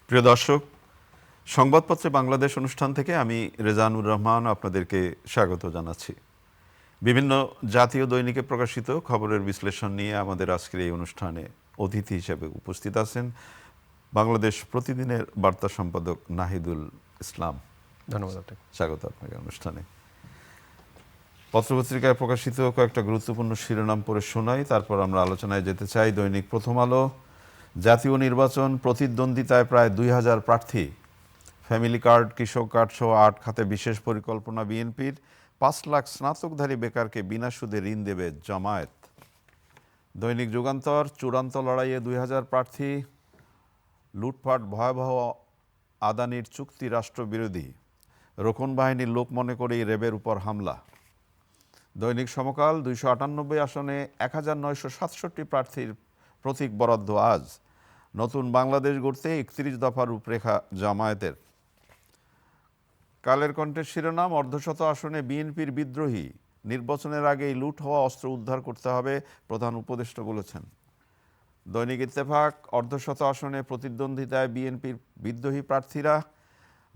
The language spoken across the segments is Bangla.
প্রিয় দর্শক, সংবাদপত্রে বাংলাদেশ অনুষ্ঠান থেকে আমি রেজানুর রহমান আপনাদেরকে স্বাগত জানাচ্ছি। বিভিন্ন জাতীয় দৈনিকে প্রকাশিত খবরের বিশ্লেষণ নিয়ে আমাদের আজকের এই অনুষ্ঠানে অতিথি হিসেবে উপস্থিত আছেন বাংলাদেশ প্রতিদিনের বার্তা সম্পাদক নাহিদুল ইসলাম। ধন্যবাদ আপনাকে। স্বাগত আপনাকে অনুষ্ঠানে। পত্রপত্রিকায় প্রকাশিত কয়েকটা গুরুত্বপূর্ণ শিরোনাম পড়ে শোনাই, তারপর আমরা আলোচনায় যেতে চাই। দৈনিক প্রথম আলো, জাতীয় নির্বাচন প্রতিদ্বন্দ্বিতায় প্রায় ২,০০০ প্রার্থী, ফ্যামিলি কার্ড, কৃষক কার্ড সহ ৮ খাতে বিশেষ পরিকল্পনা বিএনপির। ৫ লাখ স্নাতকধারী বেকারকে বিনা সুদে ঋণ দেবে জামায়াত। দৈনিক যুগান্তর, চূড়ান্ত লড়াইয়ে ২,০০০ প্রার্থী, লুটপাট ভয়াবহ, আদানির চুক্তি রাষ্ট্রবিরোধী, রোকন বাহিনীর লোক মনে করেই র্যাবের উপর হামলা। দৈনিক সমকাল, ২৯৮ আসনে ১,৯৬৭ প্রার্থীর প্রতীক বরাদ্দ আজ। নতুন বাংলাদেশ গড়তে ৩১ দফা রূপরেখা জামায়াতের। কালের কণ্ঠের শিরোনাম, অর্ধশত আসনে বিএনপির বিদ্রোহী, নির্বাচনের আগেই লুট হওয়া অস্ত্র উদ্ধার করতে হবে, প্রধান উপদেষ্টা বলেছেন। দৈনিক ইত্তেফাক, অর্ধশত আসনে প্রতিদ্বন্দ্বিতায় বিএনপির বিদ্রোহী প্রার্থীরা,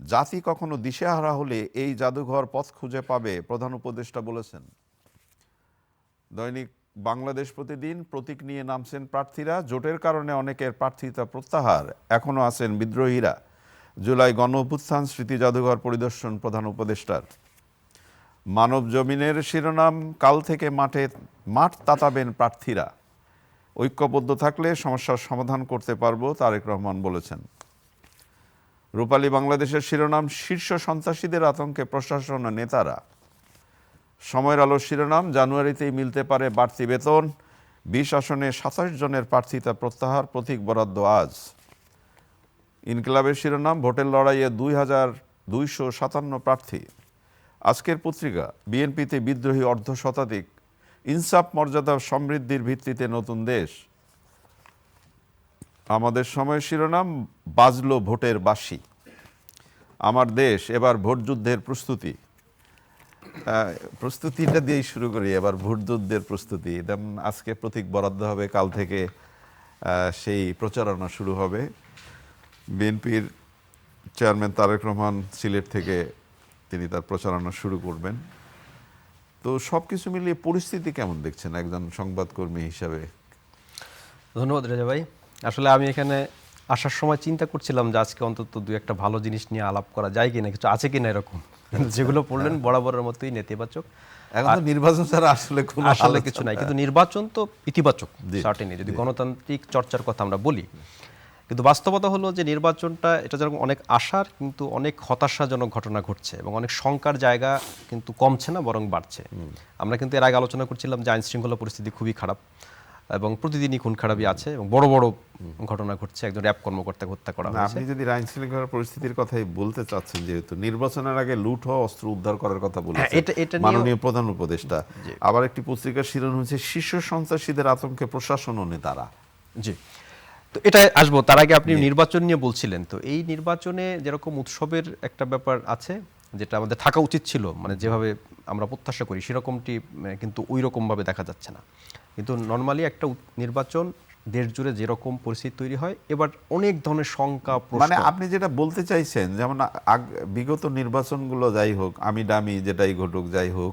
জাতি কখনো দিশেহারা হলে এই জাদুঘর পথ খুঁজে পাবে, প্রধান উপদেষ্টা বলেছেন। দৈনিক বাংলাদেশ প্রতিদিন, প্রতীক নিয়ে নামছেন প্রার্থীরা, জোটের কারণে অনেকের প্রার্থিতা প্রত্যাহার, এখনও আছেন বিদ্রোহীরা। জুলাই গণ অভ্যুত্থান স্মৃতি জাদুঘর পরিদর্শন প্রধান উপদেষ্টার। মানব জমিনের শিরোনাম, কাল থেকে মাঠ তাতাবেন প্রার্থীরা, ঐক্যবদ্ধ থাকলে সমস্যার সমাধান করতে পারবো, তারেক রহমান বলেছেন। রূপালী বাংলাদেশের শিরোনাম, শীর্ষ সন্ত্রাসীদের আতঙ্কে প্রশাসন ও নেতারা। সময়ের আলোর শিরোনাম, জানুয়ারিতেই মিলতে পারে বাড়তি বেতন, ২০ আসনে ২৭ জনের প্রার্থিতা প্রত্যাহার, প্রতীক বরাদ্দ আজ। ইনকিলাবের শিরোনাম, ভোটের লড়াইয়ে ২,২৫৭ প্রার্থী। আজকের পত্রিকা, বিএনপিতে বিদ্রোহী অর্ধশতাধিক, ইনসাফ মর্যাদা সমৃদ্ধির ভিত্তিতে নতুন দেশ। আমাদের সময়ের শিরোনাম, বাজলো ভোটের বাঁশি, আমার দেশ এবার ভোটযুদ্ধের প্রস্তুতি। প্রস্তুতিটা দিয়েই শুরু করি, এবার ভোটযুদ্ধের প্রস্তুতি। আজকে প্রতীক বরাদ্দ হবে, কাল থেকে সেই প্রচারণা শুরু হবে। বিএনপির চেয়ারম্যান তারেক রহমান সিলেট থেকে তিনি তার প্রচারণা শুরু করবেন। তো সব কিছু মিলিয়ে পরিস্থিতি কেমন দেখছেন একজন সংবাদকর্মী হিসাবে? ধন্যবাদ রেজা ভাই। আসলে আমি এখানে আসার সময় চিন্তা করছিলাম যে আজকে অন্তত দুই একটা ভালো জিনিস নিয়ে আলাপ করা যায় কিনা, কিছু আছে কিনা এরকম। যেগুলো পড়লেন বরাবরের মতোই নেতিবাচক। এখন তো নির্বাচন ছাড়া আসলে কিছু নাই, কিন্তু নির্বাচন তো ইতিবাচক সার্টেনলি, যদি গণতান্ত্রিক চর্চার কথা আমরা বলি। কিন্তু বাস্তবতা হলো যে নির্বাচনটা এটা যেরকম অনেক আশার, কিন্তু অনেক হতাশাজনক ঘটনা ঘটছে এবং অনেক শঙ্কার জায়গা কিন্তু কমছে না, বরং বাড়ছে। আমরা কিন্তু এর আগে আলোচনা করছিলাম যে আইন শৃঙ্খলা পরিস্থিতি খুবই খারাপ এবং প্রতিদিনই খুন খারাপই আছে এবং বড় বড় ঘটনা ঘটছে। একজন র্যাব কর্মকর্তাকে হত্যা করা হয়েছে। আপনি যদি আইন শৃঙ্খলা পরিস্থিতির কথাই বলতে চাচ্ছেন, যেহেতু নির্বাচনের আগে লুট হওয়া অস্ত্র উদ্ধার করার কথা বলেছেন মাননীয় প্রধান উপদেষ্টা, আবার একটি পত্রিকার শিরোনাম হচ্ছে শীর্ষ সন্ত্রাসীদের আতঙ্কে প্রশাসন ও নেতারা। জি, তো এটা আসবো। তার আগে আপনি নির্বাচন নিয়ে বলছিলেন, তো এই নির্বাচনে যেরকম উৎসবের একটা ব্যাপার আছে, যেটা আমাদের থাকা উচিত ছিল, মানে যেভাবে আমরা প্রত্যাশা করি সেরকমটি কিন্তু ওই রকমভাবে দেখা যাচ্ছে না। কিন্তু নর্মালি একটা নির্বাচন দেশ জুড়ে যেরকম পরিস্থিতি তৈরি হয়, এবার অনেক ধরনের শঙ্কা, মানে আপনি যেটা বলতে চাইছেন, যেমন বিগত নির্বাচনগুলো যাই হোক, আমি ডামি যেটাই ঘটুক যাই হোক,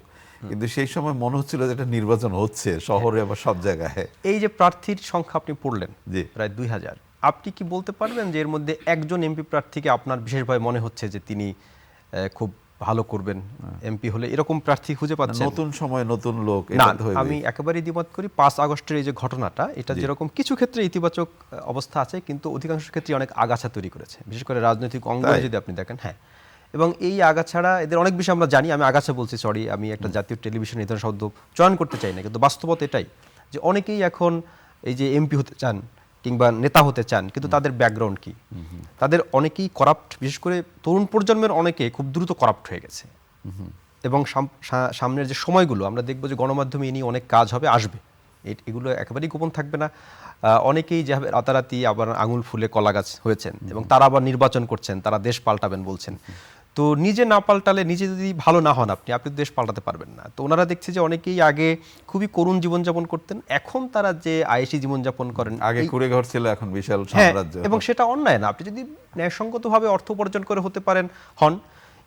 কিন্তু সেই সময় মনে হচ্ছিল যে একটা নির্বাচন হচ্ছে শহরে আবার সব জায়গায়। এই যে প্রার্থীর সংখ্যা আপনি পড়লেন প্রায় ২,০০০, আপনি কি বলতে পারবেন যে এর মধ্যে একজন এমপি প্রার্থীকে আপনার বিশেষভাবে মনে হচ্ছে যে তিনি খুব ভালো করবেন এমপি হলে, এরকম প্রার্থী খুঁজে পাচ্ছেন? নতুন সময় নতুন লোক, আমি একেবারেই দ্বিমত করি। ৫ আগস্টের এই যে ঘটনাটা, এটা যেরকম কিছু ক্ষেত্রে ইতিবাচক অবস্থা আছে, কিন্তু অধিকাংশ ক্ষেত্রে অনেক আগাছা তৈরি করেছে, বিশেষ করে রাজনৈতিক অঙ্গনে যদি আপনি দেখেন। হ্যাঁ, এবং এই আগাছাড়া এদের অনেক বিষয় আমরা জানি। আমি আগাছা বলছি, সরি, আমি একটা জাতীয় টেলিভিশন এই ধরনের শব্দ চয়ন করতে চাই না, কিন্তু বাস্তবতা এটাই যে অনেকেই এখন এই যে এমপি হতে চান কিংবা নেতা হতে চান, কিন্তু তাদের ব্যাকগ্রাউন্ড কি? তাদের অনেকেই করাপ্ট, বিশেষ করে তরুণ প্রজন্মের অনেকে খুব দ্রুত করাপ্ট হয়ে গেছে। এবং সামনের যে সময়গুলো আমরা দেখবো যে গণমাধ্যমে এ নিয়ে অনেক কাজ হবে, আসবে, এগুলো একেবারেই গোপন থাকবে না। অনেকেই যে রাতারাতি আবার আঙুল ফুলে কলা গাছ হয়েছেন এবং তারা আবার নির্বাচন করছেন, তারা দেশ পাল্টাবেন বলছেন। তো নিজে না পাল্টালে, নিজে যদি ভালো না হন আপনি তো দেশ পাল্টাতে পারবেন না। তো ওনারা দেখছে যে অনেকেই আগে খুবই করুণ জীবনযাপন করতেন, এখন তারা যে আয়েশি জীবনযাপন করেন, আগে কুড়ে ঘর ছিল, এখন বিশাল হ্যাঁ, সাম্রাজ্য। এবং সেটা অন্যায় না। আপনি যদি ন্যায়সঙ্গতভাবে অর্থ উপার্জন করে হতে পারেন হন,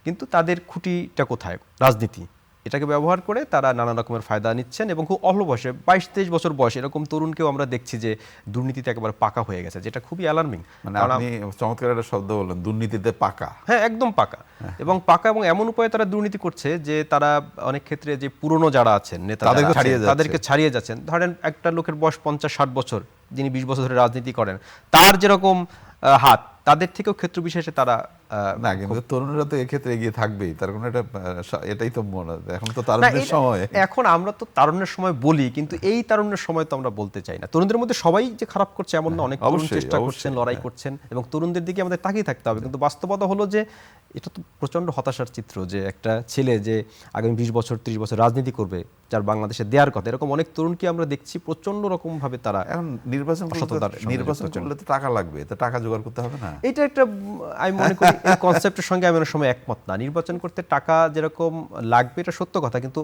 কিন্তু তাদের খুঁটিটা কোথায়? রাজনীতি। এটাকে ব্যবহার করে তারা নানা রকমের ফায়দা নিচ্ছেন এবং খুব অল্প বয়সে 22-23 বছর বয়সে এরকম তরুণকেও আমরা দেখছি যে দুর্নীতিতে একেবারে পাকা হয়ে গেছে, যেটা খুবই অ্যালার্মিং। মানে আপনি চমৎকার একটা শব্দ বললেন, দুর্নীতিতে পাকা। হ্যাঁ, একদম পাকা। এবং পাকা, এবং এমন উপায়ে তারা দুর্নীতি করছে যে তারা অনেক ক্ষেত্রে যে পুরনো যারা আছেন নেতা, তাদেরকে ছাড়িয়ে যাচ্ছেন। ধরেন একটা লোকের বয়স 50-60 বছর, যিনি 20 বছর ধরে রাজনীতি করেন, তার যেরকম হাত, তাদের থেকেও ক্ষেত্র বিশেষে তারা না, কিন্তু তরুণরা তো এক্ষেত্রে এগিয়ে থাকবেই, তার কোনো এটাই তো মনে হয়। এখন তো তারুণ্যের সময়। এখন আমরা তো তারুণ্যের সময় বলি, কিন্তু এই তারুণ্যের সময় তো আমরা বলতে চাই না। তরুণদের মধ্যে সবাই যে খারাপ করছে এমন না, অনেক তরুণ চেষ্টা করছেন, লড়াই করছেন, এবং তরুণদের দিকে আমাদের তাকিয়ে থাকতে হবে। কিন্তু বাস্তবতা হলো যে এটা তো প্রচন্ড হতাশার চিত্র যে একটা ছেলে যে আগামী 20 বছর 30 বছর রাজনীতি করবে, যার বাংলাদেশে দেওয়ার কথা, এরকম অনেক তরুণকে আমরা দেখছি প্রচন্ড রকম ভাবে তারা এখন নির্বাচন করলে তো টাকা লাগবে, তো টাকা জোগাড় করতে হবে না? এটা একটা, আমি মনে করি এই কনসেপ্টের সঙ্গে আমি অনেক সময় একমত না। নির্বাচন করতে টাকা যেরকম লাগবে এটা সত্য কথা, কিন্তু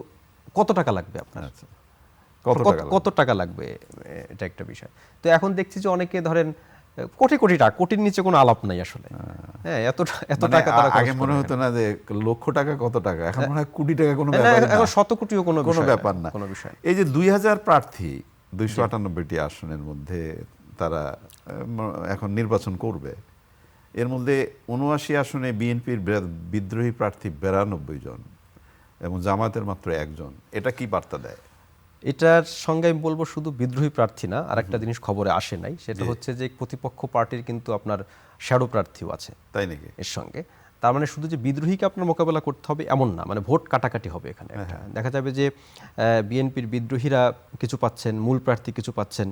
কত টাকা লাগবে আপনার? আচ্ছা, কত টাকা লাগবে, এটা একটা বিষয়। তো এখন দেখছি যে অনেকে ধরেন কোটি কোটি টাকা, কোটির নিচে কোনো আলাপ নাই আসলে। হ্যাঁ, এত টাকা তারা আগে মনে হতো না যে লক্ষ টাকা কত টাকা, এখন মনে হয় কোটি টাকা কোনো ব্যাপার না, এখন শত কোটিও কোনো ব্যাপার না, কোনো বিষয়। এই যে 2000 প্রার্থী 298টি আসনের মধ্যে তারা এখন নির্বাচন করবে, এর মধ্যে 79 আসনে বিএনপির বিদ্রোহী প্রার্থী 92 জন এবং জামায়াতের মাত্র 1 জন। এটা কি বার্তা দেয়? এটার সঙ্গে আমি বলবো শুধু বিদ্রোহী প্রার্থী না, আর একটা জিনিস খবরে আসে নাই, সেটা হচ্ছে যে প্রতিপক্ষ পার্টির কিন্তু আপনার শ্যাডো প্রার্থীও আছে, তাই নাকি? এর সঙ্গে। তার মানে শুধু যে বিদ্রোহীকে আপনার মোকাবেলা করতে হবে এমন না, মানে ভোট কাটাকাটি হবে এখানে। দেখা যাবে যে বিএনপির বিদ্রোহীরা কিছু পাচ্ছেন, মূল প্রার্থী কিছু পাচ্ছেন,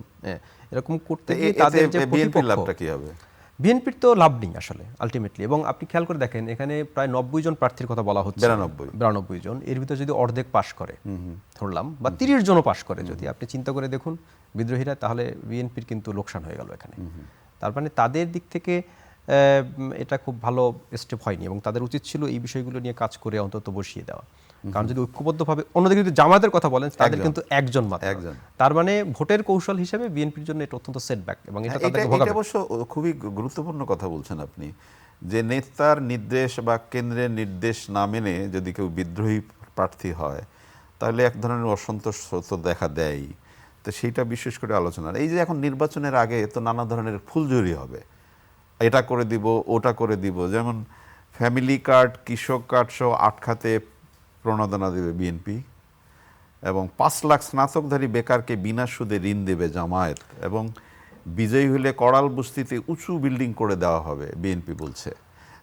এরকম করতে গিয়ে তাদের যে বিএনপির লাভটা কি হবে? বিএনপির তো লাভ নেই আসলে আলটিমেটলি। এবং আপনি খেয়াল করে দেখেন, এখানে প্রায় 90 জন প্রার্থীর কথা বলা হচ্ছে, 92 জন। এর ভিতরে যদি অর্ধেক পাশ করে ধরলাম, বা 30 জনও পাশ করে, যদি আপনি চিন্তা করে দেখুন বিদ্রোহীরা, তাহলে বিএনপির কিন্তু লোকসান হয়ে গেল এখানে। তার মানে তাদের দিক থেকে এটা খুব ভালো স্টেপ হয়নি, এবং তাদের উচিত ছিল এই বিষয়গুলো নিয়ে কাজ করে অন্তত বসিয়ে দেওয়া। কারণ যদি ঐক্যবদ্ধভাবে, অন্যদিকে যদি জামায়াতের কথা বলেন, তাদের কিন্তু একজন মাত্র। তার মানে ভোটের কৌশল হিসেবে বিএনপির জন্য এটা অত্যন্ত সেটব্যাক, এবং এটা তাদেরকে ভোগাবে। এটা অবশ্য খুবই গুরুত্বপূর্ণ কথা বলছেন আপনি, যে নেতার নির্দেশ বা কেন্দ্রের নির্দেশ না মেনে যদি কেউ বিদ্রোহী প্রার্থী হয়, তাহলে এক ধরনের অসন্তোষ তো দেখা দেয়। তো সেইটা বিশেষ করে আলোচনার। এই যে এখন নির্বাচনের আগে তো নানা ধরনের ফুলঝুরি হবে, এটা করে দিব, ওটা করে দিব, যেমন ফ্যামিলি কার্ড, কৃষক কার্ড সহ 8 খাতে প্রণোদনা দেবে বিএনপি, এবং 5 লাখ স্নাতকধারী বেকারকে বিনা সুদে ঋণ দেবে জামায়াত, এবং বিজয়ী হলে কড়াল বস্তিতে উঁচু বিল্ডিং করে দেওয়া হবে বিএনপি বলছে।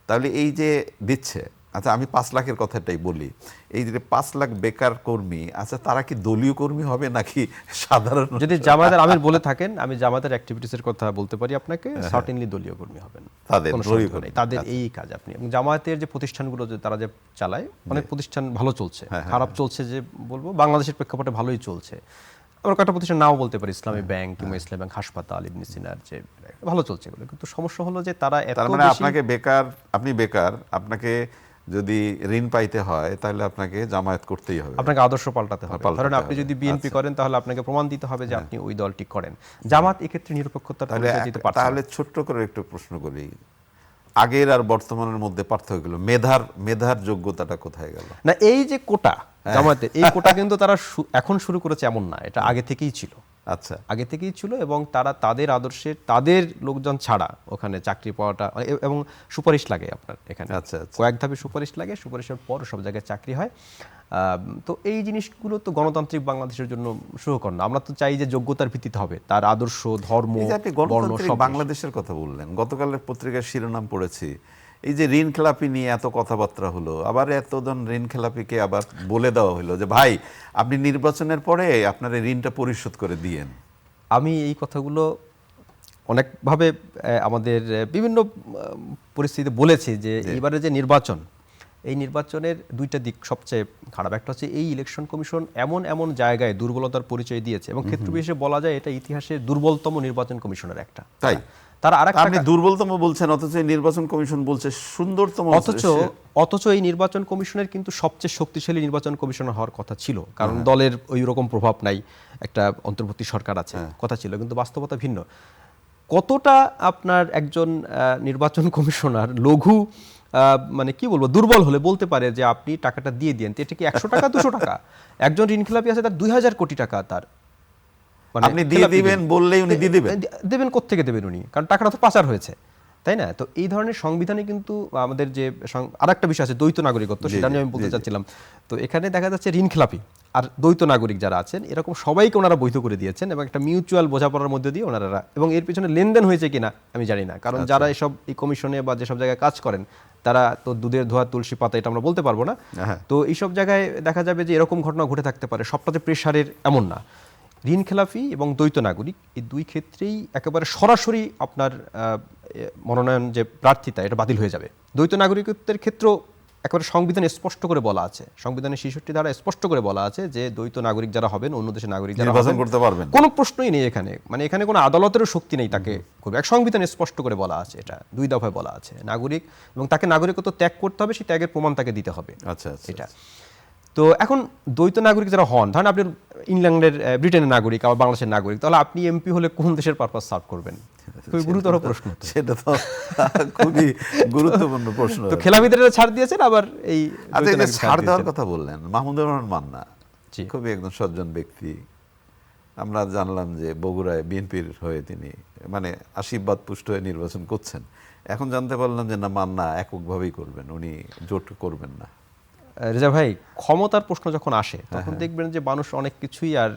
তাহলে এই যে দিচ্ছে, আচ্ছা আমি 5 লাখের কথাটাই বলি, এই যে 5 লাখ বেকার কর্মী, আচ্ছা তারা কি দলীয় কর্মী হবে নাকি সাধারণ? যদি জামায়াতের আমির বলে থাকেন, আমি জামায়াতের অ্যাক্টিভিটিসের কথা বলতে পারি আপনাকে, সার্টেনলি দলীয় কর্মী হবেন, তাদের এই কাজ। আপনি এবং জামায়াতের যে প্রতিষ্ঠানগুলো যে তারা যে চালায়, অনেক প্রতিষ্ঠান ভালো চলছে, খারাপ চলছে যে বলবো, বাংলাদেশের প্রেক্ষাপটে ভালোই চলছে। আমরা কয়েকটা প্রতিষ্ঠান নাও বলতে পারি, ইসলামী ব্যাংক কিংবা ইসলামী ব্যাংক হাসপাতাল, ইবনে সিনার, যে ভালো চলছে এগুলো। কিন্তু সমস্যা হলো যে তারা এত মানে আপনাকে বেকার, আপনি বেকার, আপনাকে যদি ঋণ পাইতে হয় তাহলে আপনাকে জামায়াত করতেই হবে, আপনাকে আদর্শ পাল্টাতে হবে। কারণ আপনি যদি বিএনপি করেন, তাহলে আপনাকে প্রমাণ দিতে হবে যে আপনি ওই দলটি করেন। জামাত এক্ষেত্রে নিরপেক্ষতার পরিচয় দিতে পারছে না। তাহলে ছোট্ট করে একটু প্রশ্ন করি, আগের আর বর্তমানের মধ্যে পার্থক্য হলো মেধার যোগ্যতাটা কোথায় গেল? না, এই যে কোটা জামায়াতের, এই কোটা কিন্তু তারা এখন শুরু করেছে এমন না, এটা আগে থেকেই ছিল। আচ্ছা, আগে থেকেই ছিল, এবং তারা তাদের আদর্শে, তাদের লোকজন ছাড়া ওখানে চাকরি পাওয়াটা, এবং সুপারিশ লাগে আপনার এখানে। আচ্ছা, কয়েক ধাপে সুপারিশ লাগে, সুপারিশের পর সব জায়গায় চাকরি হয়। তো এই জিনিসগুলো তো গণতান্ত্রিক বাংলাদেশের জন্য সুখকর না। আমরা তো চাই যে যোগ্যতার ভিত্তিতে হবে, তার আদর্শ, ধর্ম, বর্ণ, সব। বাংলাদেশের কথা বললেন, গতকালের পত্রিকার শিরোনাম পড়েছি, এই যে ঋণ খেলাপি নিয়ে এত কথাবার্তা হলো, আবার এতজন ঋণ খেলাপিকে আবার বলে দেওয়া হলো যে ভাই আপনি নির্বাচনের পরে আপনার এই ঋণটা পরিশোধ করে দিয়েন। আমি এই কথাগুলো অনেকভাবে আমাদের বিভিন্ন পরিস্থিতিতে বলেছি যে এবারে যে নির্বাচন, এই নির্বাচনের দুইটা দিক সবচেয়ে খারাপ। একটা হচ্ছে এই ইলেকশন কমিশন এমন এমন জায়গায় দুর্বলতার পরিচয় দিয়েছে এবং ক্ষেত্র বিশেষে বলা যায় এটা ইতিহাসের দুর্বলতম নির্বাচন কমিশনের একটা। তাই তারা আরেকটা আপনি দুর্বলতম বলছেন, অথচ এই নির্বাচন কমিশন বলছে সুন্দরতম। অথচ এই নির্বাচন কমিশনের কিন্তু সবচেয়ে শক্তিশালী নির্বাচন কমিশনার হওয়ার কথা ছিল, কারণ দলের ওই রকম প্রভাব নাই, একটা অন্তর্বর্তী সরকার আছে, কথা ছিল, কিন্তু বাস্তবতা ভিন্ন। কতটা আপনার একজন নির্বাচন কমিশনার লঘু মানে কি বলবো দুর্বল হলে বলতে পারে যে আপনি টাকাটা দিয়ে দিন, এটা কি 100 টাকা 200 টাকা? একজন ঋণখেলাপি আছে তার 2000 কোটি টাকা, তার মানে আপনি দিয়ে দিবেন বললেই উনি দিয়ে দিবেন। দেবেন কোত্থেকে দেবেন উনি, কারণ টাকাটা তো পাচার হয়েছে, তাই না? তো এই ধরনের সংবিধানে কিন্তু আমাদের যে আরেকটা বিষয় আছে দ্বৈত নাগরিকত্ব, সেটা নিয়ে আমি বলতে চাচ্ছিলাম। তো এখানে দেখা যাচ্ছে ঋণখেলাপি আর দ্বৈত নাগরিক যারা আছেন এরকম সবাইকে ওনারা বৈধ করে দিয়েছেন এবং একটা মিউচুয়াল বোঝাপড়ার মধ্যে দিয়ে ওনারা, এবং এর পিছনে লেনদেন হয়েছে কিনা আমি জানি না, কারণ যারা এসব এই কমিশনে বা যেসব জায়গায় কাজ করেন তারা তো দুধের ধোয়া তুলসী পাতা, এটা আমরা বলতে পারবো না। তো এইসব জায়গায় দেখা যাবে যে এরকম ঘটনা ঘটে থাকতে পারে, সবটাতে প্রেশারের এমন না। ঋণখেলাপি এবং দ্বৈত নাগরিক এই দুই ক্ষেত্রেই একেবারে সরাসরি আপনার মনোনয়ন যে প্রার্থিতা এটা বাতিল হয়ে যাবে। দ্বৈত নাগরিকত্বের ক্ষেত্রেও একেবারে সংবিধানে স্পষ্ট করে বলা আছে, সংবিধানের 66 ধারা স্পষ্ট করে বলা আছে যে দ্বৈত নাগরিক যারা হবেন, অন্য দেশের নাগরিক যারা নির্বাচন করতে পারবেন, কোনো প্রশ্নই নেই এখানে, মানে এখানে কোনো আদালতেরও শক্তি নেই তাকে করবে। এক সংবিধানে স্পষ্ট করে বলা আছে, এটা 2 দফায় বলা আছে, নাগরিক এবং তাকে নাগরিকত্ব ত্যাগ করতে হবে, সেই ত্যাগের প্রমাণ তাকে দিতে হবে। আচ্ছা এটা তো এখন দ্বৈত নাগরিক যারা হন, ধরেন আপনি ইংল্যান্ডের ব্রিটেনের নাগরিক আবার বাংলাদেশের নাগরিক, তাহলে আপনি এমপি হলে কোন দেশের পারপাস সার্ভ করবেন? খুবই গুরুতর প্রশ্ন। সেটা তো খুবই গুরুত্বপূর্ণ প্রশ্ন। তো খেলাপিদের ছাড় দিয়েছেন, আবার এই ছাড় দেওয়ার কথা বললেন, মাহমুদুর রহমান মান্না খুবই একজন সজ্জন ব্যক্তি। আমরা জানলাম যে বগুড়ায় বিএনপির হয়ে তিনি মানে আশীর্বাদ পুষ্ট হয়ে নির্বাচন করছেন। এখন জানতে পারলাম যে না, মান্না এককভাবেই করবেন, উনি জোট করবেন না। রেজা ভাই, ক্ষমতার প্রশ্ন যখন আসে তখন দেখবেন যে মানুষ অনেক কিছুই আর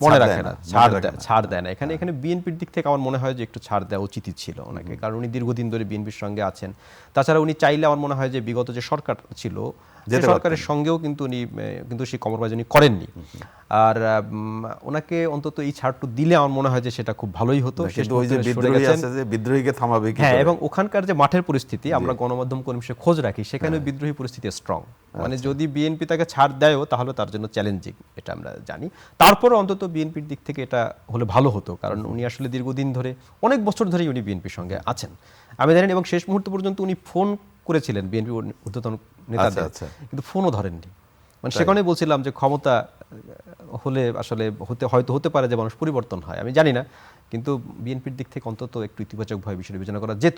মনে রাখে না, ছাড় দেয় না। এখানে বিএনপির দিক থেকে আমার মনে হয় যে একটু ছাড় দেওয়া উচিতই ছিল ওনাকে, কারণ উনি দীর্ঘদিন ধরে বিএনপির সঙ্গে আছেন। তাছাড়া উনি চাইলে আমার মনে হয় যে বিগত যে সরকার ছিল সরকারের সঙ্গেও কিন্তু উনি কিন্তু সেই কম্প্রোমাইজ উনি করেননি। আর ওনাকে অন্তত এই ছাড়টু দিলে আমার মনে হয় যে সেটা খুব ভালোই হতো। বিদ্রোহীকে থামাবে কি? হ্যাঁ, এবং ওখানকার যে মাঠের পরিস্থিতি, আমরা গণমাধ্যম কর্মী খোঁজ রাখি, সেখানে বিদ্রোহী পরিস্থিতি স্ট্রং। মানে যদি বিএনপি তাকে ছাড় দেয়ও তাহলে তার জন্য চ্যালেঞ্জিং, এটা আমরা জানি। তারপরে অন্তত বিএনপির দিক থেকে এটা হলে ভালো হতো, কারণ উনি আসলে দীর্ঘদিন ধরে, অনেক বছর ধরেই উনি বিএনপির সঙ্গে আছেন আমি জানি, এবং শেষ মুহূর্ত পর্যন্ত উনি ফোন করেছিলেন বিএনপি ঊর্ধ্বতন নেতাদের, কিন্তু ফোনও ধরেননি। মানে সেখানে বলছিলাম যে ক্ষমতা হলে আসলে হয়তো হতে পারে যে মানুষ পরিবর্তন হয়, আমি জানি না, কিন্তু বিএনপির দিক থেকে অন্তত একটু ইতিবাচকভাবে বিষয়টা বিবেচনা করা যেত,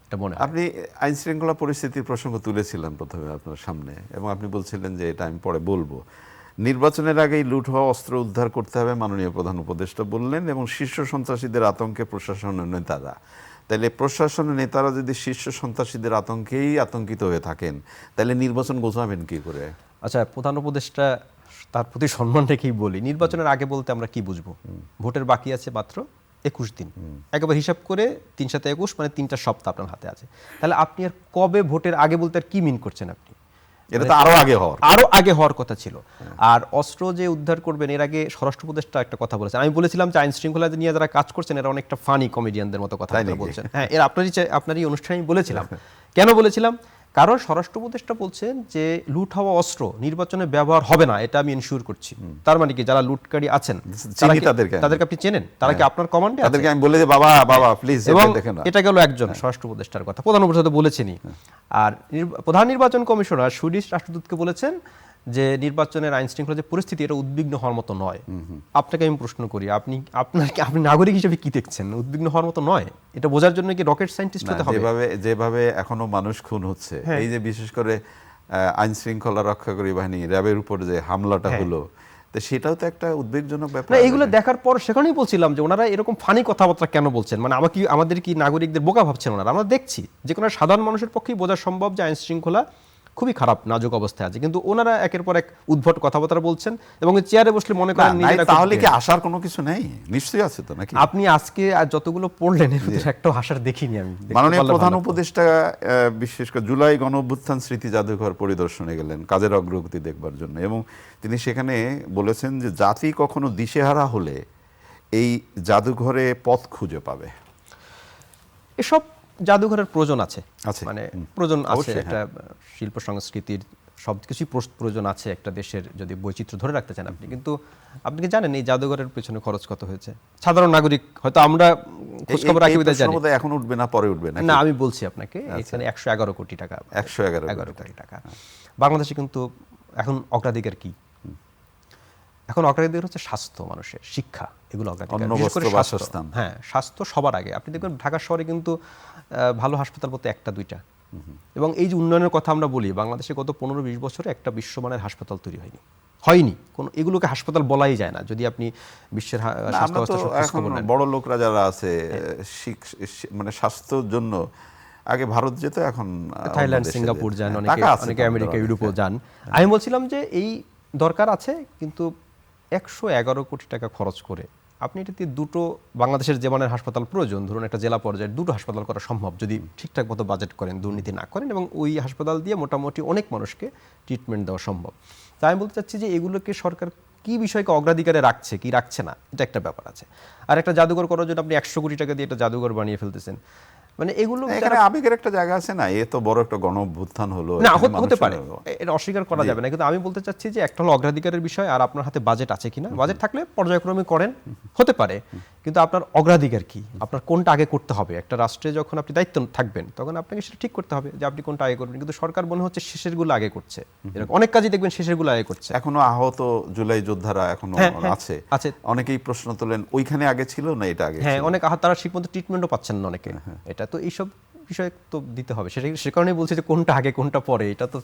এটা মনে হয়। আপনি আইন শৃঙ্খলা পরিস্থিতির প্রসঙ্গ তুলেছিলেন প্রথমে আপনার সামনে, এবং আপনি বলছিলেন যে এটা আমি পরে বলবো। নির্বাচনের আগেই লুট হওয়া অস্ত্র উদ্ধার করতে হবে মাননীয় প্রধান উপদেষ্টা বললেন, এবং শীর্ষ সন্ত্রাসীদের আতঙ্কে প্রশাসনের নেতারা, তাহলে প্রশাসনের নেতারা যদি শীর্ষ সন্ত্রাসীদের আতঙ্কেই আতঙ্কিত হয়ে থাকেন, তাহলে নির্বাচন গোছাবেন কি করে? আচ্ছা, প্রধান উপদেষ্টা তার প্রতি সম্মান রেখেই বলি, নির্বাচনের আগে বলতে আমরা কি বুঝবো? ভোটের বাকি আছে মাত্র 21 দিন, একবার হিসাব করে 3 × 21 মানে 3টা সপ্তাহ আপনার হাতে আছে। তাহলে আপনি আর কবে ভোটের আগে বলতে আর কি মিন করছেন আপনি? এটা তো আরো আগে হওয়ার কথা ছিল। আর অস্ত্র যে উদ্ধার করবেন, এর আগে স্বরাষ্ট্র উপদেষ্টা একটা কথা বলেছেন, আমি বলেছিলাম যে আইন শৃঙ্খলা নিয়ে যারা কাজ করছেন এরা অনেকটা ফানি কমেডিয়ানদের মতো কথা বলছেন। হ্যাঁ, এর আপনারই অনুষ্ঠানে আমি বলেছিলাম। কেন বলেছিলাম? কারণ স্বরাষ্ট্র উপদেষ্টা বলছেন যে লুট হওয়া অস্ত্র নির্বাচনে ব্যবহার হবে না, এটা আমি এনশিওর করছি। তার মানে কি, যারা লুটকারী আছেন তাদেরকে আপনি চেনেন, তারা কি আপনার কমান্ডে আছে? তাদেরকে আমি বলে যে বাবা প্লিজ দেখেন। এটা গেল একজন স্বরাষ্ট্র উপদেষ্টার কথা, প্রধান উপদেষ্টা বলেছেনই। আর প্রধান নির্বাচন কমিশনার সুইডিশ রাষ্ট্রদূতকে বলেছেন যে নির্বাচনের আইন শৃঙ্খলা যে পরিস্থিতি, এটা উদ্বিগ্ন হওয়ার মতো নয়। আপনাকে আমি প্রশ্ন করি, আপনি নাগরিক হিসেবে কি দেখছেন? উদ্বিগ্ন হওয়ার মতো নয়? এটা বোঝার জন্য কি রকেট সায়েন্টিস্ট হতে হবে? যেভাবে এখনো মানুষ খুন হচ্ছে, এই যে বিশেষ করে আইন শৃঙ্খলা রক্ষাকারী বাহিনী র্যাবের উপর যে হামলাটা হলো, তো সেটাও তো একটা উদ্বেগজনক ব্যাপার। না, এগুলো দেখার পর সেখানেই বলছিলাম যে ওনারা এরকম ফানি কথাবার্তা কেন বলছেন? মানে আমাদের কি নাগরিকদের বোকা ভাবছেন ওনারা? আমরা দেখছি যে কোনো সাধারণ মানুষের পক্ষেই বোঝা সম্ভব যে আইন শৃঙ্খলা খুবই খারাপ, নাজুক অবস্থায় আছে, কিন্তু ওনারা একের পর এক উদ্ভট কথাবার্তা বলছেন এবং চেয়ারে বসলে মনে করেন তাহলে কি আসার কোনো কিছু নেই? নিশ্চয়ই আছে তো, নাকি? আপনি আজকে যতগুলো পড়লেন এর ভিতরে একটা আসার দেখিনি আমি। মাননীয় প্রধান উপদেষ্টা বিশেষ করে জুলাই গণ অভ্যুত্থান স্মৃতি জাদুঘর পরিদর্শনে গেলেন কাজের অগ্রগতি দেখবার জন্য, এবং তিনি সেখানে বলেছেন যে জাতি কখনো দিশেহারা হলে এই জাদুঘরে পথ খুঁজে পাবে। এসব জাদুঘরের প্রয়োজন আছে, আছে। মানে প্রয়োজন আছে, অবশ্যই, একটা শিল্প সংস্কৃতির সব কিছুই প্রয়োজন আছে একটা দেশের যদি বৈচিত্র্য ধরে রাখতে চান আপনি। কিন্তু আপনি কি জানেন এই জাদুঘরের পেছনে খরচ কত হয়েছে? সাধারণ নাগরিক হয়তো আমরা খোঁজখবর রাখি বিধায় জানি বোধহয় এখন উঠবে না, পরে উঠবে না, আমি বলছি আপনাকে এখানে 111 কোটি টাকা, 111 কোটি টাকা। বাংলাদেশে কিন্তু এখন অগ্রাধিকার কি? এখন অগ্রাধিকার হচ্ছে স্বাস্থ্য, মানুষের শিক্ষা, এগুলো অগ্রাধিকার, বিশেষ করে স্বাস্থ্য। হ্যাঁ, স্বাস্থ্য সবার আগে। আপনি দেখবেন ঢাকা শহরে কিন্তু ভালো হাসপাতাল বলতে একটা দুইটা, এবং এই যে উন্নয়নের কথা আমরা বলি, বাংলাদেশে গত 15-20 বছরে একটা বিশ্বমানের হাসপাতাল তৈরি হয়নি কোনো, এগুলোকে হাসপাতাল বলাই যায় না যদি আপনি বিশ্বের স্বাস্থ্য ব্যবস্থা বড় লোকরা যারা আছে মানে স্বাস্থ্যর জন্য আগে ভারত যেত, এখন থাইল্যান্ড, সিঙ্গাপুর যান, অনেকে আমেরিকা, ইউরোপও যান। আমি বলছিলাম যে এই দরকার আছে, কিন্তু 111 কোটি টাকা খরচ করে আপনি এটাতে দুটো, বাংলাদেশের যে মানের হাসপাতাল প্রয়োজন, ধরুন একটা জেলা পর্যায়ে দুটো হাসপাতাল করা সম্ভব যদি ঠিকঠাক মতো বাজেট করেন, দুর্নীতি না করেন, এবং ওই হাসপাতাল দিয়ে মোটামুটি অনেক মানুষকে ট্রিটমেন্ট দেওয়া সম্ভব। তাই আমি বলতে চাচ্ছি যে এগুলোকে সরকার কি বিষয়কে অগ্রাধিকারে রাখছে কি রাখছে না, এটা একটা ব্যাপার আছে। আর একটা জাদুঘর করার জন্য আপনি 100 কোটি টাকা দিয়ে একটা জাদুঘর বানিয়ে ফেলতেছেন, মানে এগুলো এখানে আবেগের একটা জায়গা আছে না, এ তো বড় একটা গণঅভ্যুত্থান হলো না, হতে পারে, এটা অস্বীকার করা যাবে না, কিন্তু আমি বলতে চাচ্ছি যে একটা হলো অগ্রাধিকারের বিষয়, আর আপনার হাতে বাজেট আছে কিনা। বাজেট থাকলে পর্যায়ক্রমে করেন, হতে পারে, কিন্তু আপনার অগ্রাধিকার কি, আপনার কোনটা আগে করতে হবে। একটা রাষ্ট্রে যখন আপনি দায়িত্ব থাকবেন তখন আপনাকে সেটা ঠিক করতে হবে যে আপনি কোনটা আগে করবেন, কিন্তু সরকার মনে হচ্ছে শেষেরগুলো আগে করছে। এরকম অনেক কাজই দেখবেন শেষেরগুলো আগে করছে। এখনো আহত জুলাই যোদ্ধারা এখনো আছে, অনেকেই প্রশ্ন তোলেন ওইখানে আগে ছিল না এটা আগে। হ্যাঁ, অনেক আহত, তারা ঠিকমতো ট্রিটমেন্টও পাচ্ছেন না অনেকে। এটা তো এইসব বিষয় তো দিতে হবে, সে কারণেই বলছি যে কোনটা আগে কোনটা পরে এটা তো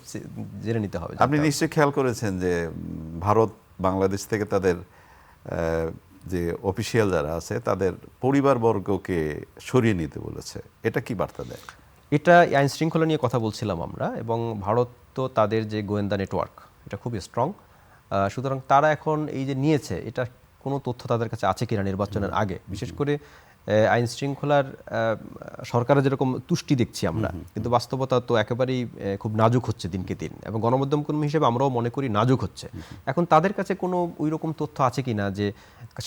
জেনে নিতে হবে। আপনি নিশ্চয়ই খেয়াল করেছেন যে ভারত বাংলাদেশ থেকে তাদের যে অফিসিয়াল যারা আছে তাদের পরিবারবর্গকে সরিয়ে নিতে বলেছে, এটা কি বার্তা দেয়? এটা আইন শৃঙ্খলা নিয়ে কথা বলছিলাম আমরা, এবং ভারত তো তাদের যে গোয়েন্দা নেটওয়ার্ক এটা খুবই স্ট্রং, সুতরাং তারা এখন এই যে নিয়েছে, এটা কোনো তথ্য তাদের কাছে আছে কিনা নির্বাচনের আগে, বিশেষ করে আইন শৃঙ্খলার সরকারের যেরকম তুষ্টি দেখছি আমরা, কিন্তু বাস্তবতা তো একেবারেই খুব নাজুক হচ্ছে দিনকে দিন, এবং গণমাধ্যম কর্মী হিসেবে আমরাও মনে করি নাজুক হচ্ছে। এখন তাদের কাছে কোনো ওই রকম তথ্য আছে কিনা যে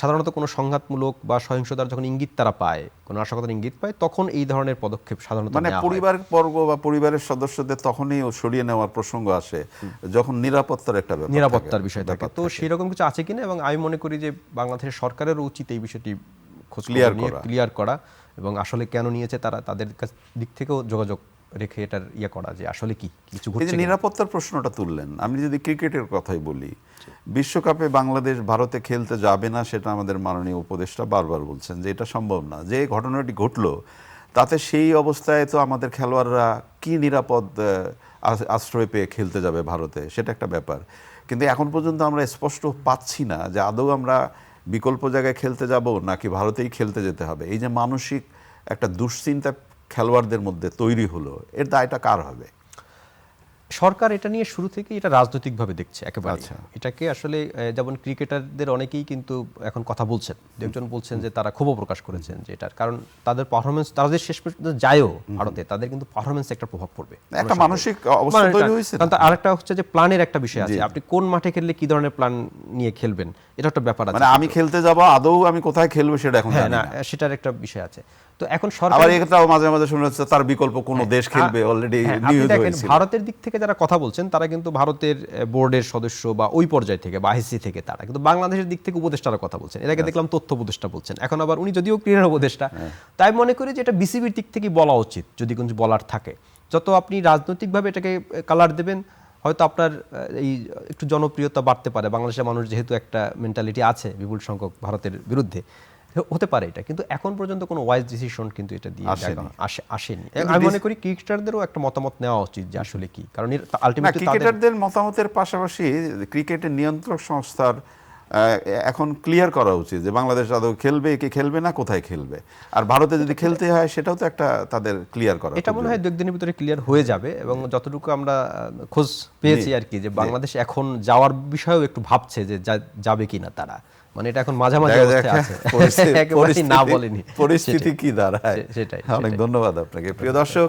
সাধারণত কোনো সংঘাতমূলক বা সহিংসতার যখন ইঙ্গিত তারা পায়, কোনো নাশকতার ইঙ্গিত পায়, তখন এই ধরনের পদক্ষেপ সাধারণত মানে পরিবারবর্গ বা পরিবারের সদস্যদের তখনই সরিয়ে নেওয়ার প্রসঙ্গ আসে যখন নিরাপত্তার একটা ব্যাপার, নিরাপত্তার বিষয় থাকে। তো সেরকম কিছু আছে কিনা, এবং আমি মনে করি যে বাংলাদেশের সরকারের উচিত এই বিষয়টি ক্লিয়ার করা, এবং আসলে কেন নিয়েছে তারা, তাদের দিক থেকেও যোগাযোগ রেখে এটার করা যে আসলে কি কিছু ঘটছে। নিরাপত্তার প্রশ্নটা তুললেন, আমি যদি ক্রিকেটের কথাই বলি, বিশ্বকাপে বাংলাদেশ ভারতে খেলতে যাবে না, সেটা আমাদের মাননীয় উপদেষ্টা বারবার বলছেন যে এটা সম্ভব না। যে ঘটনাটি ঘটলো তাতে সেই অবস্থায় তো আমাদের খেলোয়াড়রা কি নিরাপদ আশ্রয় পেয়ে খেলতে যাবে ভারতে, সেটা একটা ব্যাপার। কিন্তু এখন পর্যন্ত আমরা স্পষ্ট পাচ্ছি না যে আদৌ আমরা বিকল্প জায়গায় খেলতে যাব নাকি ভারতেই খেলতে যেতে হবে। এই যে মানসিক একটা দুশ্চিন্তা খেলোয়াড়দের মধ্যে তৈরি হলো, এর দায়টা কার হবে? সরকার এটা নিয়ে শুরু থেকে এটা রাজনৈতিকভাবে দেখছে একেবারে। এটাকে আসলে যেমন ক্রিকেটারদের অনেকেই কিন্তু এখন কথা বলছেন, একজন বলছেন যে তারা ক্ষোভ প্রকাশ করেছেন যে এটার কারণ তাদের পারফরমেন্স, তারা যে শেষ পর্যন্ত যায়ও ভারতে, তাদের কিন্তু পারফরমেন্স একটা প্রভাব পড়বে, একটা মানসিক অবস্থা তৈরি হয়েছে। কারণ আরেকটা হচ্ছে যে প্ল্যানের একটা বিষয় আছে, আপনি কোন মাঠে খেললে কি ধরনের প্ল্যান নিয়ে খেলবেন, এটা একটা ব্যাপার আছে। মানে আমি খেলতে যাব, আদৌ আমি কোথায় খেলবো সেটা এখন জানি না, সেটার একটা বিষয় আছে। তো এখন সরকার আবার এটাও মাঝে মাঝে শুনে হচ্ছে তার বিকল্প কোন দেশ খেলবে, অলরেডি নিউজ হয়েছে। ভারতের দিক থেকে যারা কথা বলছেন তারা কিন্তু ভারতের বোর্ডের সদস্য বা ওই পর্যায় থেকে বা আইসিসি থেকে, তারা কিন্তু বাংলাদেশের দিক থেকে উপদেষ্টারা কথা বলছেন। এর আগে দেখলাম তথ্য উপদেষ্টা বলছেন, এখন আবার উনি যদিও ক্রীড়া উপদেষ্টা। তাই মনে করি যে এটা বিসিবির দিক থেকে বলা উচিত যদি কিছু বলার থাকে। যত আপনি রাজনৈতিকভাবে এটাকে কালার দেবেন, হয়তো আপনার এই একটু জনপ্রিয়তা বাড়তে পারে, বাংলাদেশের মানুষ যেহেতু একটা মেন্টালিটি আছে বিপুল সংখ্যক ভারতের বিরুদ্ধে, হতে পারে এটা, কিন্তু এখন পর্যন্ত কোনো ওয়াইজ ডিসিশন কিন্তু এটা দিয়ে আসেনি। আমি মনে করি ক্রিকেটারদেরও একটা মতামত নেওয়া উচিত যে আসলে কি, কারণ আলটিমেটলি ক্রিকেটারদের মতামতের পাশাপাশি ক্রিকেটের নিয়ন্ত্রক সংস্থার এখন ক্লিয়ার করা উচিত যে বাংলাদেশ আদৌ খেলবে কি খেলবে না, কোথায় খেলবে, আর ভারতে যদি খেলতে হয় সেটাও তো একটা তাদের ক্লিয়ার করা। এটা মনে হয় 2 দিনের ভিতরে ক্লিয়ার হয়ে যাবে, এবং যতটুকু আমরা খোঁজ পেয়েছি আর কি, যে বাংলাদেশ এখন যাওয়ার বিষয়েও একটু ভাবছে যে যাবে কিনা তারা, মানে এটা এখন মাঝামাঝি অবস্থায় আছে, একেবারেই না বলেনি পরিস্থিতি কি দাঁড়ায়। সেটাই। অনেক ধন্যবাদ আপনাকে। প্রিয় দর্শক,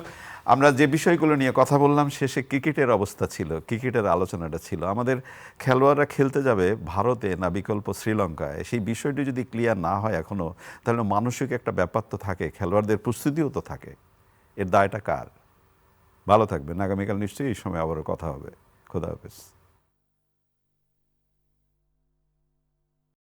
আমরা যে বিষয়গুলো নিয়ে কথা বললাম, শেষে ক্রিকেটের অবস্থা ছিল, ক্রিকেটের আলোচনাটা ছিল। আমাদের খেলোয়াড়রা খেলতে যাবে ভারতে না বিকল্প শ্রীলঙ্কায়, সেই বিষয়টি যদি ক্লিয়ার না হয় এখনো, তাহলে মানসিক একটা ব্যাপার তো থাকে, খেলোয়াড়দের প্রস্তুতিও তো থাকে। এর দায়টা কার? ভালো থাকবেন, আগামীকাল নিশ্চয়ই এই সময় আবারও কথা হবে। খোদা হাফেজ।